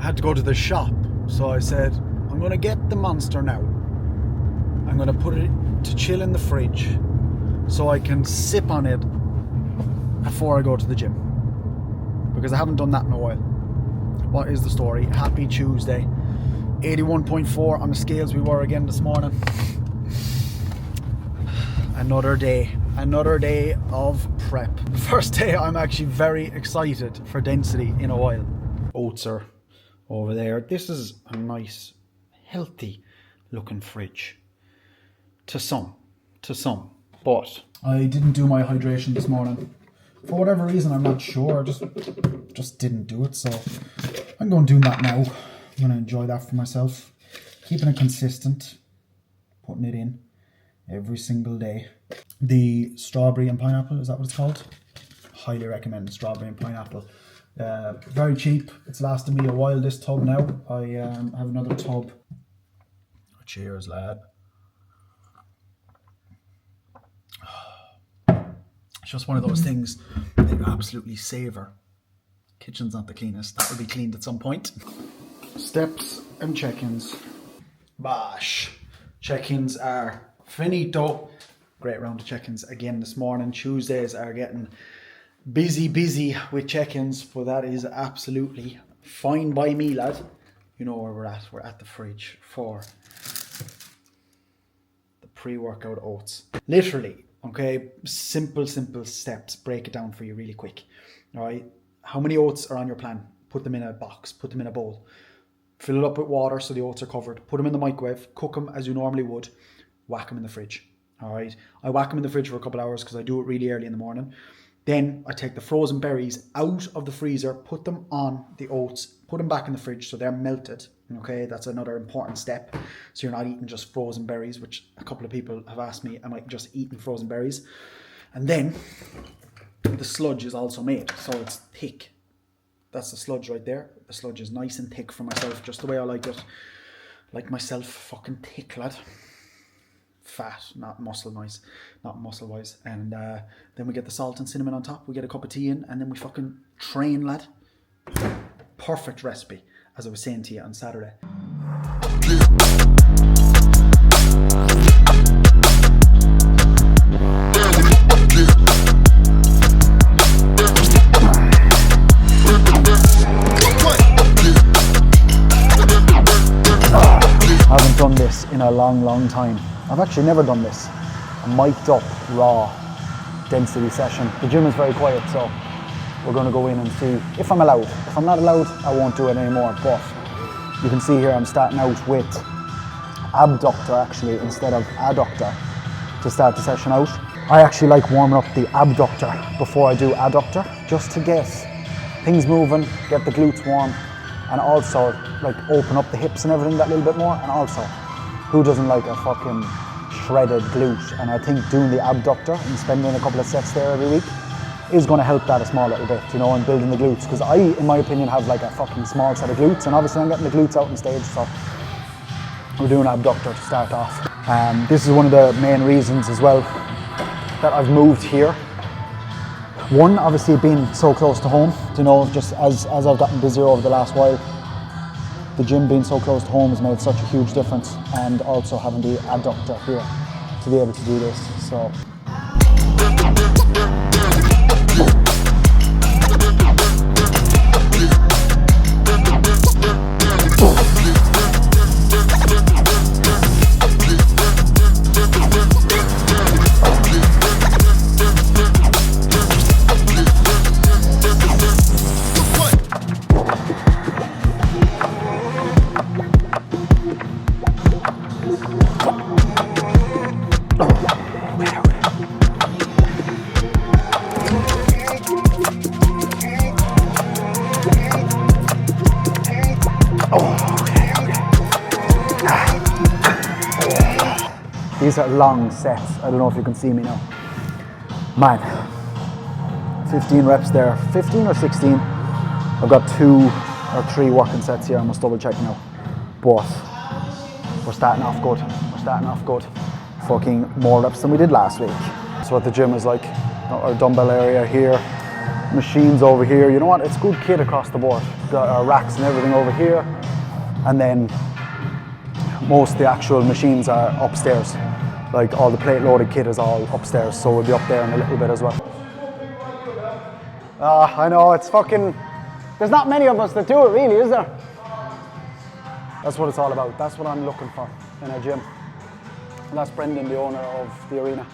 had to go to the shop. So I said, I'm going to get the Monster now. I'm going to put it to chill in the fridge so I can sip on it before I go to the gym. Because I haven't done that in a while. What is the story? Happy Tuesday. 81.4 on the scales we were again this morning. Another day of prep. The first day I'm actually very excited for density in a while. Oats are over there. This is a nice, healthy looking fridge. To some. But I didn't do my hydration this morning. For whatever reason, I'm not sure. Just didn't do it. So I'm going to do that now. I'm going to enjoy that for myself. Keeping it consistent. Putting it in every single day. The strawberry and pineapple, is that what it's called? Highly recommend strawberry and pineapple. Very cheap. It's lasted me a while, this tub now. I have another tub. Cheers, lad. It's just one of those things that you absolutely savour. Kitchen's not the cleanest. That will be cleaned at some point. Steps and check-ins. Bash. Check-ins are finito. Great round of check-ins again this morning. Tuesdays are getting busy with check-ins, but that is absolutely fine by me, lad. You know where we're at. We're at the fridge for the pre-workout oats. Literally, okay, simple steps. Break it down for you really quick. All right, how many oats are on your plan? Put them in a box, put them in a bowl. Fill it up with water so the oats are covered. Put them in the microwave, cook them as you normally would. Whack them in the fridge. All right, I whack them in the fridge for a couple hours because I do it really early in the morning. Then I take the frozen berries out of the freezer, put them on the oats, put them back in the fridge so they're melted. Okay, that's another important step. So you're not eating just frozen berries, which a couple of people have asked me, am I just eating frozen berries? And then the sludge is also made, so it's thick. That's the sludge right there. The sludge is nice and thick for myself, just the way I like it. Like myself, fucking thick, lad. Fat, not muscle-wise. And then we get the salt and cinnamon on top. We get a cup of tea in, and then we fucking train, lad. Perfect recipe, as I was saying to you on Saturday. I haven't done this in a long time. I've actually never done this. A mic'd up, raw density session. The gym is very quiet, so we're going to go in and see if I'm allowed. If I'm not allowed, I won't do it anymore. But you can see here I'm starting out with abductor actually instead of adductor to start the session out. I actually like warming up the abductor before I do adductor, just to get things moving, get the glutes warm, and also like open up the hips and everything that little bit more. And also, who doesn't like a fucking shredded glute? And I think doing the abductor and spending a couple of sets there every week is going to help that a small little bit, you know, and building the glutes. Because I, in my opinion, have like a fucking small set of glutes, and obviously I'm getting the glutes out on stage, so we're doing abductor to start off. This is one of the main reasons as well that I've moved here. One, obviously being so close to home, you know, just as I've gotten busier over the last while, the gym being so close to home has made such a huge difference, and also having the adductor here to be able to do this. So these are long sets. I don't know if you can see me now. Man, 15 reps there, 15 or 16. I've got 2 or 3 working sets here. I must double check now. But we're starting off good. Fucking more reps than we did last week. That's what the gym is like. Our dumbbell area here. machines over here. You know what? It's good kit across the board. Got racks and everything over here, and then most of the actual machines are upstairs. Like all the plate loaded kit is all upstairs, so we'll be up there in a little bit as well. I know, it's fucking, there's not many of us that do it really, is there? That's what it's all about. That's what I'm looking for in a gym. And that's Brendan, the owner of the arena.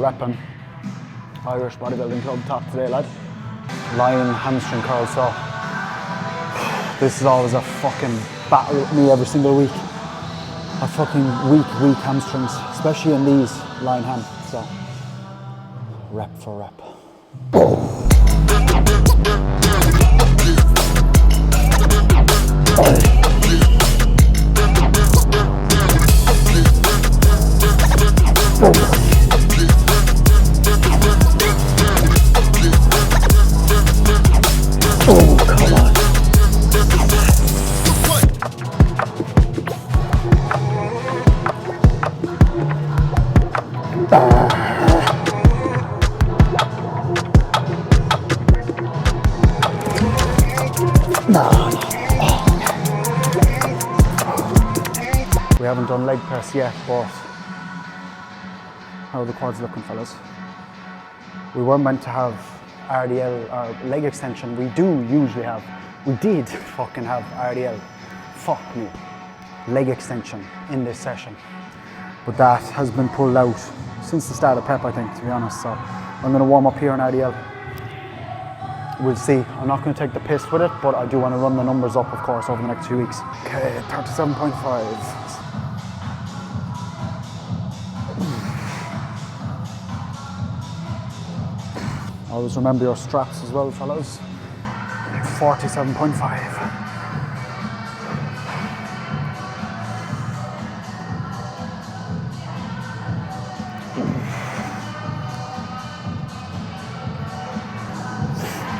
Repping Irish Bodybuilding Club top today, lad. Lying hamstring curl, so this is always a fucking battle with me every single week. A fucking weak hamstrings, especially in these lying ham, so rep for rep. Oh, come on. We haven't done leg press yet, but how are the quads looking, fellas? We weren't meant to have RDL or leg extension. We did fucking have RDL, fuck me, leg extension in this session. But that has been pulled out since the start of prep, I think, to be honest. So I'm gonna warm up here on RDL. We'll see. I'm not gonna take the piss with it, but I do wanna run the numbers up, of course, over the next few weeks. Okay, 37.5. Always remember your straps as well, fellas. 47.5.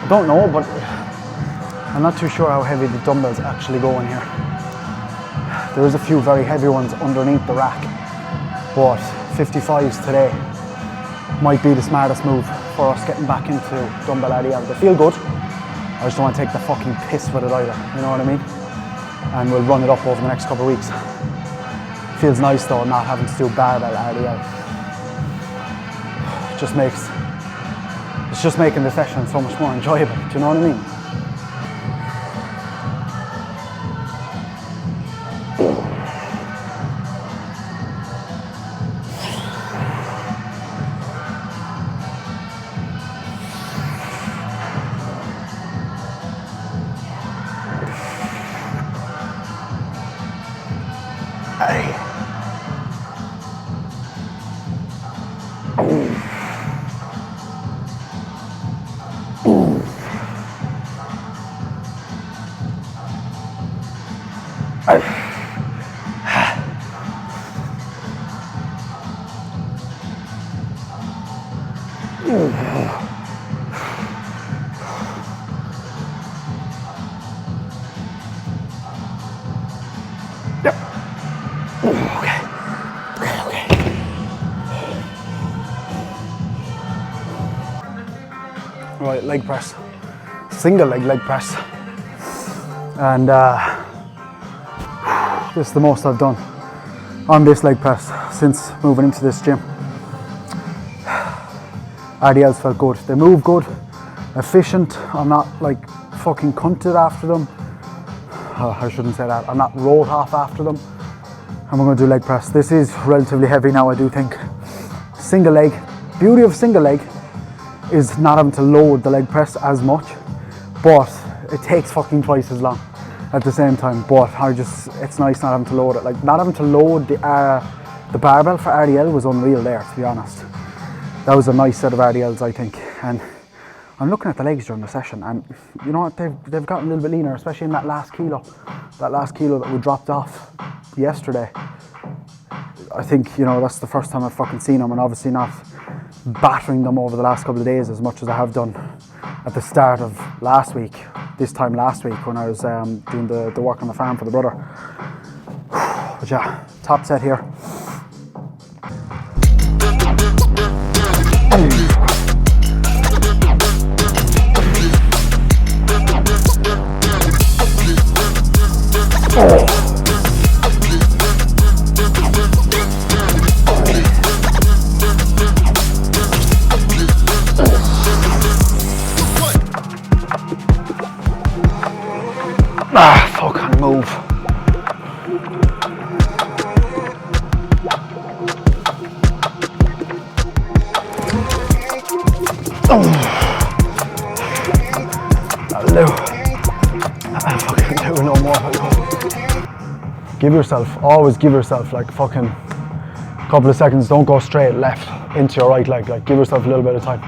I don't know, but I'm not too sure how heavy the dumbbells actually go in here. There is a few very heavy ones underneath the rack, but 55s today might be the smartest move for us getting back into dumbbell RDL. They feel good. I just don't want to take the fucking piss with it either, you know what I mean? And we'll run it up over the next couple of weeks. Feels nice though, not having to do barbell RDL. It's just making the session so much more enjoyable, do you know what I mean? Right, leg press, single leg press, and this is the most I've done on this leg press since moving into this gym. RDLs felt good, they move good, efficient. I'm not like fucking cunted after them. I shouldn't say that. I'm not rolled off after them. And we're going to do leg press. This is relatively heavy now, I do think. Single leg. Beauty of single leg is not having to load the leg press as much, but it takes fucking twice as long at the same time. But it's nice not having to load it. Like not having to load the The barbell for RDL was unreal there, to be honest. That was a nice set of RDLs, I think. And I'm looking at the legs during the session, and you know what, they've gotten a little bit leaner, especially in that last kilo that we dropped off yesterday. I think, you know, that's the first time I've fucking seen them, and obviously not battering them over the last couple of days as much as I have done at the start of last week, this time last week when I was doing the work on the farm for the brother. But yeah, top set here. Fucking move. That'll do. Fucking do no more. Give yourself, always give yourself like fucking a couple of seconds. Don't go straight left into your right leg. Like, give yourself a little bit of time.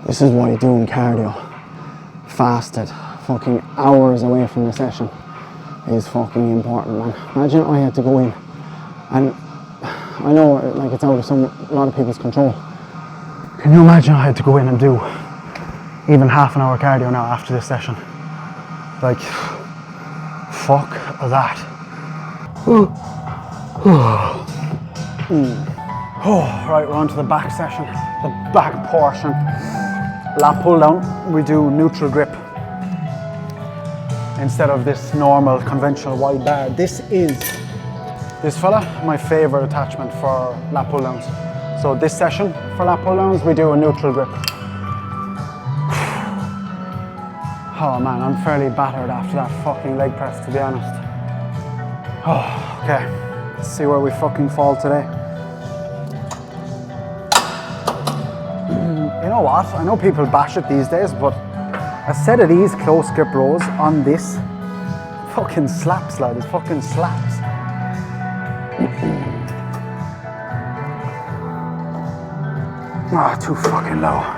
This is why doing cardio fasted fucking hours away from the session is fucking important, man. Imagine I had to go in, and I know like it's out of a lot of people's control. Can you imagine I had to go in and do even half an hour cardio now after this session? Like, fuck that. Right, we're on to the back session, the back portion. Lat pull down, we do neutral grip instead of this normal conventional wide bar. This fella, my favorite attachment for lat pull downs. So this session for lat pull downs, we do a neutral grip. Oh man, I'm fairly battered after that fucking leg press, to be honest. Oh, okay, let's see where we fucking fall today. You know what? I know people bash it these days, but a set of these close grip rows on this fucking slaps, lad. It fucking slaps. Ah, too fucking low.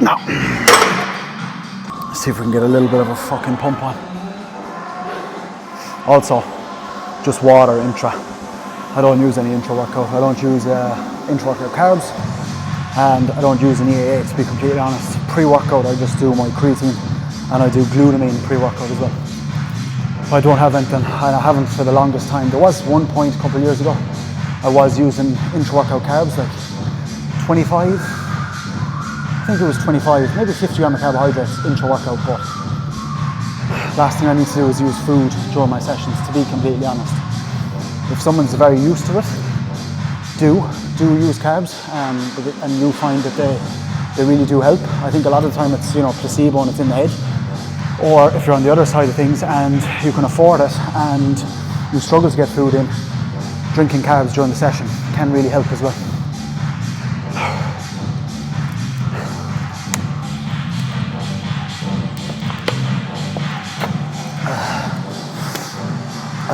No. Let's see if we can get a little bit of a fucking pump on. Also, just water intra. I don't use any intra workout. I don't use intra workout carbs, and I don't use an EAA, to be completely honest. Pre-workout, I just do my creatine, and I do glutamine pre-workout as well. I don't have anything, and I haven't for the longest time. There was one point a couple of years ago, I was using intra-workout carbs, like 25. I think it was 25, maybe 50 gram of carbohydrates intra-workout, but last thing I need to do is use food during my sessions, to be completely honest. If someone's very used to it, do use carbs, and you'll find that they really do help. I think a lot of the time it's, you know, placebo and it's in the head. Or if you're on the other side of things and you can afford it and you struggle to get food in, drinking carbs during the session can really help as well.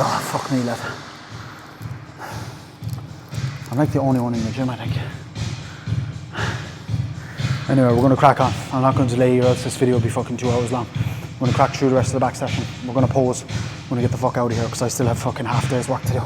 Oh, fuck me, lad. I'm like the only one in the gym, I think. Anyway, we're going to crack on. I'm not going to delay you, or else this video will be fucking 2 hours long. I'm going to crack through the rest of the back session. We're going to pause. I'm going to get the fuck out of here because I still have fucking half day's work to do.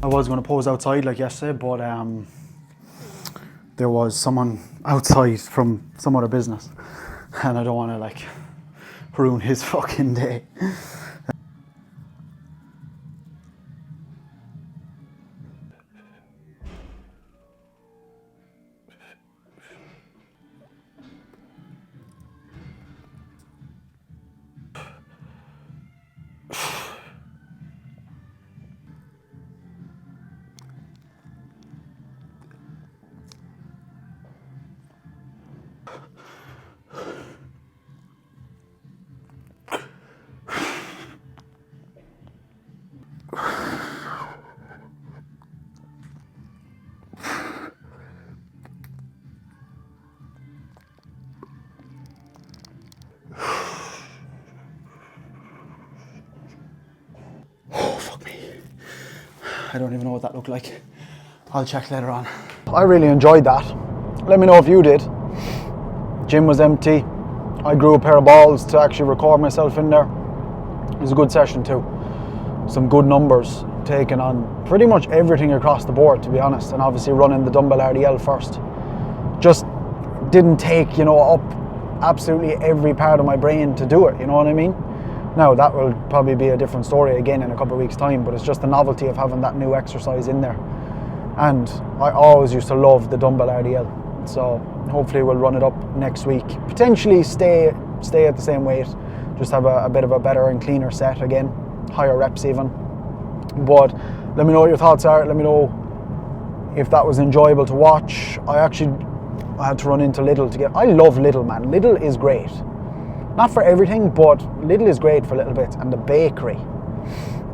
I was going to pose outside like yesterday, but there was someone outside from some other business, and I don't want to like ruin his fucking day. I don't even know what that looked like. I'll check later on. I really enjoyed that. Let me know if you did. Gym was empty. I grew a pair of balls to actually record myself in there. It was a good session too. Some good numbers taken on pretty much everything across the board, to be honest, and obviously running the dumbbell RDL first. Just didn't take, you know, up absolutely every part of my brain to do it, you know what I mean? Now, that will probably be a different story again in a couple of weeks' time, but it's just the novelty of having that new exercise in there. And I always used to love the dumbbell RDL, so hopefully we'll run it up next week. Potentially stay at the same weight, just have a bit of a better and cleaner set again, higher reps even. But let me know what your thoughts are. Let me know if that was enjoyable to watch. I had to run into Lidl to get. I love Lidl, man. Lidl is great. Not for everything, but Lidl is great for a little bit. And the bakery.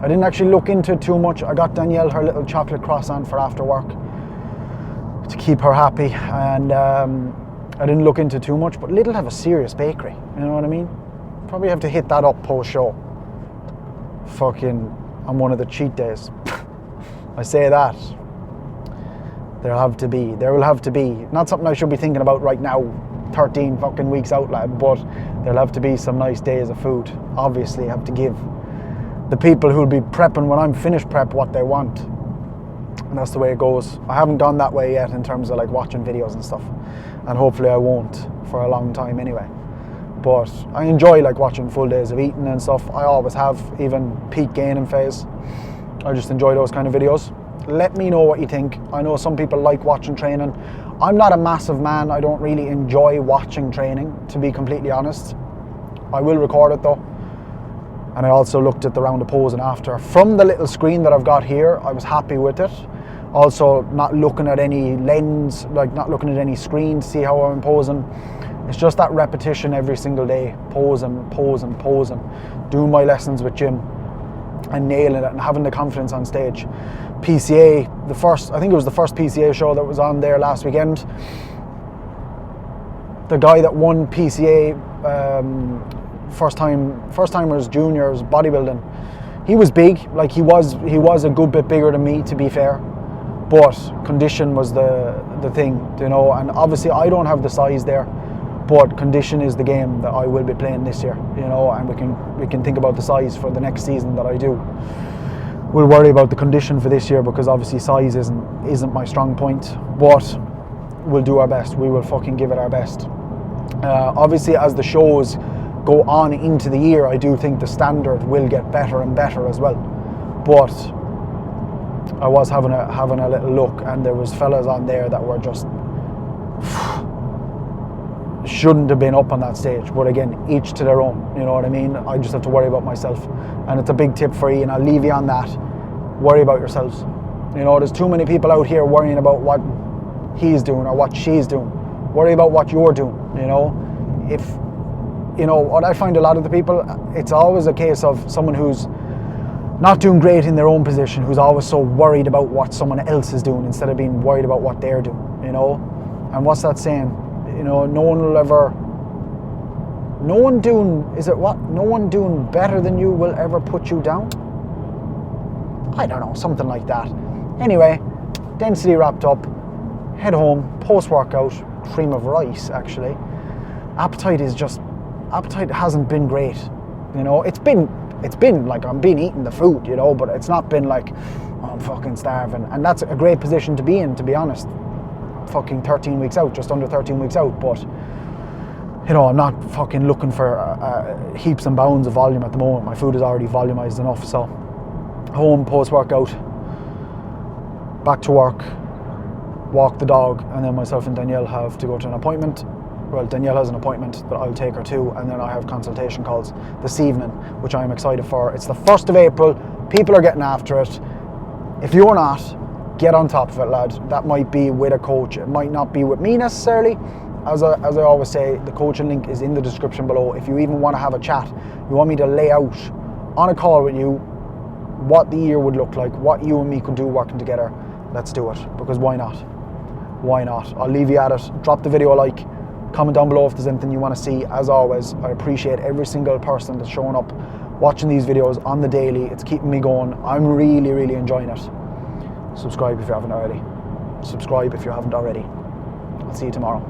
I didn't actually look into it too much. I got Danielle her little chocolate croissant for after work to keep her happy. And I didn't look into too much, but Lidl have a serious bakery. You know what I mean? Probably have to hit that up post-show. Fucking on one of the cheat days. I say that. There will have to be. Not something I should be thinking about right now, 13 fucking weeks out, lad, but there'll have to be some nice days of food. Obviously, I have to give the people who'll be prepping when I'm finished prep what they want. And that's the way it goes. I haven't gone that way yet in terms of like watching videos and stuff. And hopefully I won't for a long time anyway. But I enjoy like watching full days of eating and stuff. I always have, even peak gaining phase. I just enjoy those kind of videos. Let me know what you think. I know some people like watching training. I'm not a massive man. I don't really enjoy watching training, to be completely honest. I will record it though. And I also looked at the round of posing after. From the little screen that I've got here, I was happy with it. Also, not looking at any lens, like not looking at any screen to see how I'm posing. It's just that repetition every single day, posing, doing my lessons with Jim and nailing it and having the confidence on stage. PCA, I think it was the first PCA show that was on there last weekend. The guy that won PCA first timers juniors bodybuilding, he was big, like he was a good bit bigger than me, to be fair, but condition was the thing, you know. And obviously I don't have the size there, but condition is the game that I will be playing this year, you know. And we can think about the size for the next season that I do. We'll worry about the condition for this year, because obviously size isn't my strong point, but we'll do our best. We will fucking give it our best. Obviously, as the shows go on into the year, I do think the standard will get better and better as well. But I was having a little look, and there was fellas on there that were just shouldn't have been up on that stage. But again, each to their own, you know what I mean? I just have to worry about myself, and it's a big tip for you, and I'll leave you on that. Worry about yourselves. You know, there's too many people out here worrying about what he's doing or what she's doing. Worry about what you're doing, you know. If, you know, what I find a lot of the people, it's always a case of someone who's not doing great in their own position, who's always so worried about what someone else is doing instead of being worried about what they're doing, you know. And what's that saying? You know, no one doing better than you will ever put you down? I don't know, something like that. Anyway, density wrapped up, head home, post-workout, cream of rice actually. Appetite hasn't been great, you know. It's been like I've been eating the food, you know, but it's not been like, oh, I'm fucking starving. And that's a great position to be in, to be honest. Fucking 13 weeks out, just under 13 weeks out, but you know, I'm not fucking looking for heaps and bounds of volume at the moment. My food is already volumized enough. So home, post-workout, back to work, walk the dog, and then myself and Danielle have to go to an appointment. Well, Danielle has an appointment that I'll take her to, and then I have consultation calls this evening, which I'm excited for. It's the 1st of April, people are getting after it. If you're not, get on top of it, lad. That might be with a coach, it might not be with me necessarily. As I always say, the coaching link is in the description below. If you even want to have a chat, you want me to lay out on a call with you what the year would look like, what you and me could do working together, let's do it, because why not? Why not? I'll leave you at it. Drop the video a like, comment down below if there's anything you want to see. As always, I appreciate every single person that's showing up, watching these videos on the daily. It's keeping me going. I'm really, really enjoying it. Subscribe if you haven't already. I'll see you tomorrow.